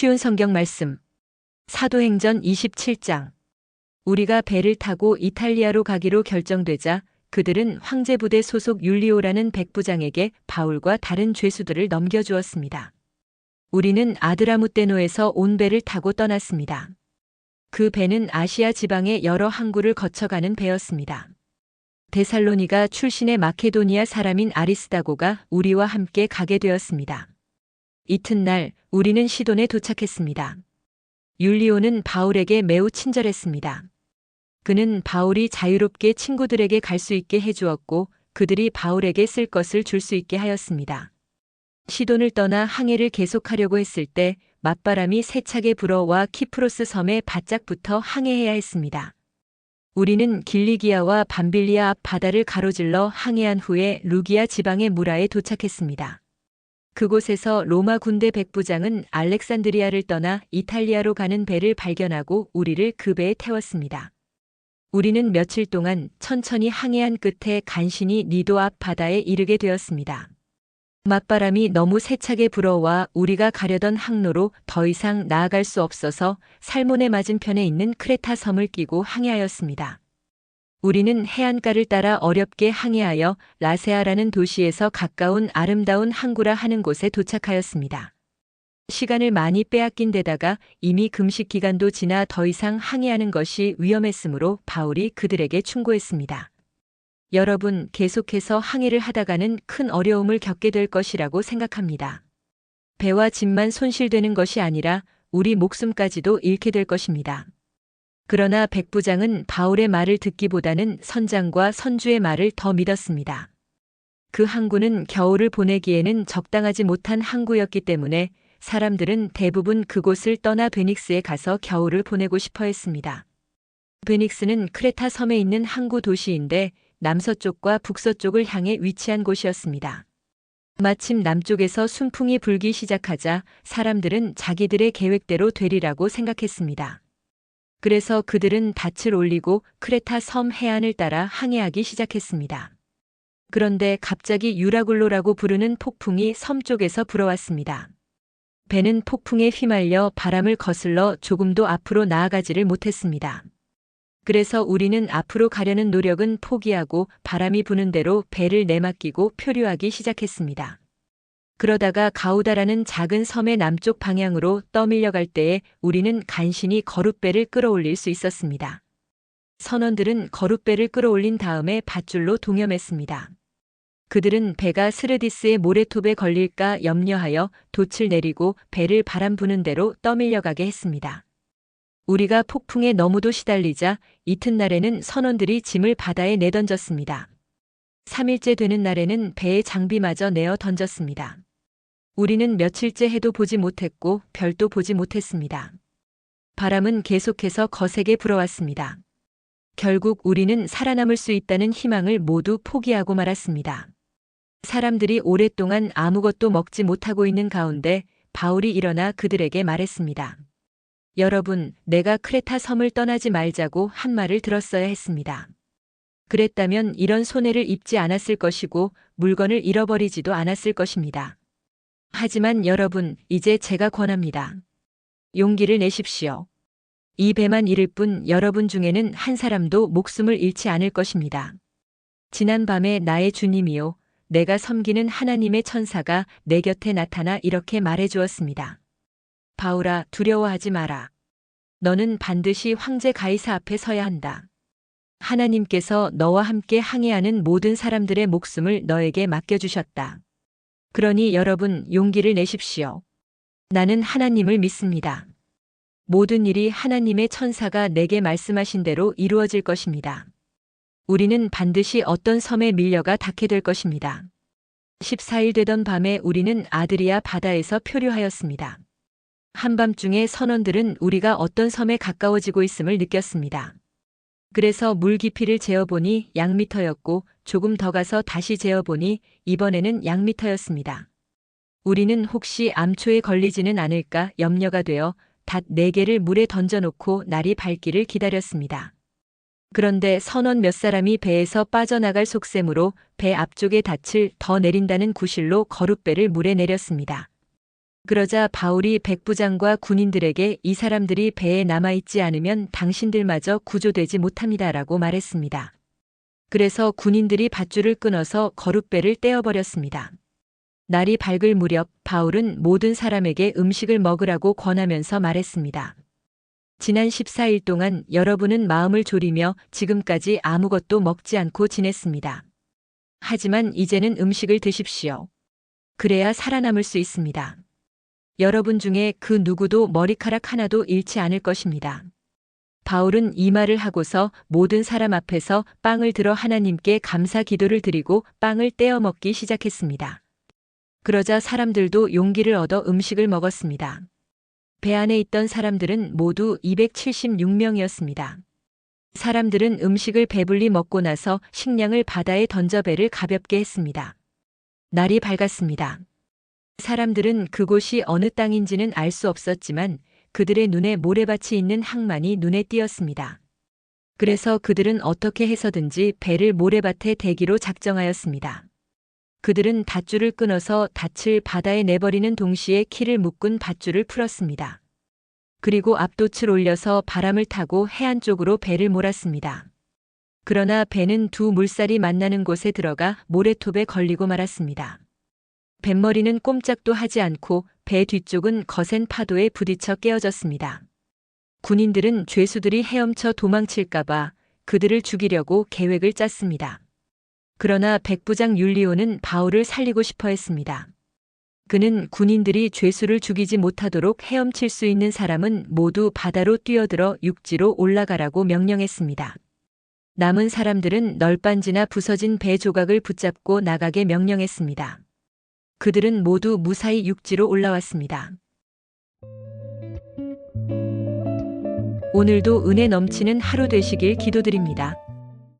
쉬운 성경 말씀. 사도행전 27장. 우리가 배를 타고 이탈리아로 가기로 결정되자 그들은 황제부대 소속 율리오라는 백부장에게 바울과 다른 죄수들을 넘겨주었습니다. 우리는 아드라무떼노에서 온 배를 타고 떠났습니다. 그 배는 아시아 지방의 여러 항구를 거쳐가는 배였습니다. 데살로니가 출신의 마케도니아 사람인 아리스다고가 우리와 함께 가게 되었습니다. 이튿날 우리는 시돈에 도착했습니다. 율리오는 바울에게 매우 친절했습니다. 그는 바울이 자유롭게 친구들에게 갈 수 있게 해주었고 그들이 바울에게 쓸 것을 줄 수 있게 하였습니다. 시돈을 떠나 항해를 계속하려고 했을 때 맞바람이 세차게 불어와 키프로스 섬에 바짝 붙어 항해해야 했습니다. 우리는 길리기아와 밤빌리아 앞 바다를 가로질러 항해한 후에 루기아 지방의 무라에 도착했습니다. 그곳에서 로마 군대 백부장은 알렉산드리아를 떠나 이탈리아로 가는 배를 발견하고 우리를 그 배에 태웠습니다. 우리는 며칠 동안 천천히 항해한 끝에 간신히 니도 앞 바다에 이르게 되었습니다. 맞바람이 너무 세차게 불어와 우리가 가려던 항로로 더 이상 나아갈 수 없어서 살몬의 맞은편에 있는 크레타 섬을 끼고 항해하였습니다. 우리는 해안가를 따라 어렵게 항해하여 라세아라는 도시에서 가까운 아름다운 항구라 하는 곳에 도착하였습니다. 시간을 많이 빼앗긴 데다가 이미 금식 기간도 지나 더 이상 항해하는 것이 위험했으므로 바울이 그들에게 충고했습니다. 여러분, 계속해서 항해를 하다가는 큰 어려움을 겪게 될 것이라고 생각합니다. 배와 짐만 손실되는 것이 아니라 우리 목숨까지도 잃게 될 것입니다. 그러나 백부장은 바울의 말을 듣기보다는 선장과 선주의 말을 더 믿었습니다. 그 항구는 겨울을 보내기에는 적당하지 못한 항구였기 때문에 사람들은 대부분 그곳을 떠나 베닉스에 가서 겨울을 보내고 싶어 했습니다. 베닉스는 크레타 섬에 있는 항구 도시인데 남서쪽과 북서쪽을 향해 위치한 곳이었습니다. 마침 남쪽에서 순풍이 불기 시작하자 사람들은 자기들의 계획대로 되리라고 생각했습니다. 그래서 그들은 닻을 올리고 크레타 섬 해안을 따라 항해하기 시작했습니다. 그런데 갑자기 유라굴로라고 부르는 폭풍이 섬 쪽에서 불어왔습니다. 배는 폭풍에 휘말려 바람을 거슬러 조금도 앞으로 나아가지를 못했습니다. 그래서 우리는 앞으로 가려는 노력은 포기하고 바람이 부는 대로 배를 내맡기고 표류하기 시작했습니다. 그러다가 가우다라는 작은 섬의 남쪽 방향으로 떠밀려갈 때에 우리는 간신히 거룻배를 끌어올릴 수 있었습니다. 선원들은 거룻배를 끌어올린 다음에 밧줄로 동여맸습니다. 그들은 배가 스르디스의 모래톱에 걸릴까 염려하여 돛을 내리고 배를 바람 부는 대로 떠밀려가게 했습니다. 우리가 폭풍에 너무도 시달리자 이튿날에는 선원들이 짐을 바다에 내던졌습니다. 3일째 되는 날에는 배의 장비마저 내어 던졌습니다. 우리는 며칠째 해도 보지 못했고 별도 보지 못했습니다. 바람은 계속해서 거세게 불어왔습니다. 결국 우리는 살아남을 수 있다는 희망을 모두 포기하고 말았습니다. 사람들이 오랫동안 아무것도 먹지 못하고 있는 가운데 바울이 일어나 그들에게 말했습니다. 여러분, 내가 크레타 섬을 떠나지 말자고 한 말을 들었어야 했습니다. 그랬다면 이런 손해를 입지 않았을 것이고 물건을 잃어버리지도 않았을 것입니다. 하지만 여러분, 이제 제가 권합니다. 용기를 내십시오. 이 배만 잃을 뿐 여러분 중에는 한 사람도 목숨을 잃지 않을 것입니다. 지난 밤에 나의 주님이요, 내가 섬기는 하나님의 천사가 내 곁에 나타나 이렇게 말해 주었습니다. 바울아, 두려워하지 마라. 너는 반드시 황제 가이사 앞에 서야 한다. 하나님께서 너와 함께 항해하는 모든 사람들의 목숨을 너에게 맡겨주셨다. 그러니 여러분, 용기를 내십시오. 나는 하나님을 믿습니다. 모든 일이 하나님의 천사가 내게 말씀하신 대로 이루어질 것입니다. 우리는 반드시 어떤 섬에 밀려가 닿게 될 것입니다. 14일 되던 밤에 우리는 아드리아 바다에서 표류하였습니다. 한밤중에 선원들은 우리가 어떤 섬에 가까워지고 있음을 느꼈습니다. 그래서 물 깊이를 재어보니 양미터였고 조금 더 가서 다시 재어보니 이번에는 양미터였습니다. 우리는 혹시 암초에 걸리지는 않을까 염려가 되어 닷 4개를 물에 던져놓고 날이 밝기를 기다렸습니다. 그런데 선원 몇 사람이 배에서 빠져나갈 속셈으로 배 앞쪽의 닻을 더 내린다는 구실로 거룻배를 물에 내렸습니다. 그러자 바울이 백부장과 군인들에게 이 사람들이 배에 남아있지 않으면 당신들마저 구조되지 못합니다라고 말했습니다. 그래서 군인들이 밧줄을 끊어서 거룻배를 떼어버렸습니다. 날이 밝을 무렵 바울은 모든 사람에게 음식을 먹으라고 권하면서 말했습니다. 지난 14일 동안 여러분은 마음을 졸이며 지금까지 아무것도 먹지 않고 지냈습니다. 하지만 이제는 음식을 드십시오. 그래야 살아남을 수 있습니다. 여러분 중에 그 누구도 머리카락 하나도 잃지 않을 것입니다. 바울은 이 말을 하고서 모든 사람 앞에서 빵을 들어 하나님께 감사 기도를 드리고 빵을 떼어 먹기 시작했습니다. 그러자 사람들도 용기를 얻어 음식을 먹었습니다. 배 안에 있던 사람들은 모두 276명이었습니다. 사람들은 음식을 배불리 먹고 나서 식량을 바다에 던져 배를 가볍게 했습니다. 날이 밝았습니다. 사람들은 그곳이 어느 땅인지는 알 수 없었지만 그들의 눈에 모래밭이 있는 항만이 눈에 띄었습니다. 그래서 그들은 어떻게 해서든지 배를 모래밭에 대기로 작정하였습니다. 그들은 밧줄을 끊어서 닻을 바다에 내버리는 동시에 키를 묶은 밧줄을 풀었습니다. 그리고 앞돛을 올려서 바람을 타고 해안 쪽으로 배를 몰았습니다. 그러나 배는 두 물살이 만나는 곳에 들어가 모래톱에 걸리고 말았습니다. 뱃머리는 꼼짝도 하지 않고 배 뒤쪽은 거센 파도에 부딪혀 깨어졌습니다. 군인들은 죄수들이 헤엄쳐 도망칠까봐 그들을 죽이려고 계획을 짰습니다. 그러나 백부장 율리오는 바울을 살리고 싶어 했습니다. 그는 군인들이 죄수를 죽이지 못하도록 헤엄칠 수 있는 사람은 모두 바다로 뛰어들어 육지로 올라가라고 명령했습니다. 남은 사람들은 널빤지나 부서진 배 조각을 붙잡고 나가게 명령했습니다. 그들은 모두 무사히 육지로 올라왔습니다. 오늘도 은혜 넘치는 하루 되시길 기도드립니다.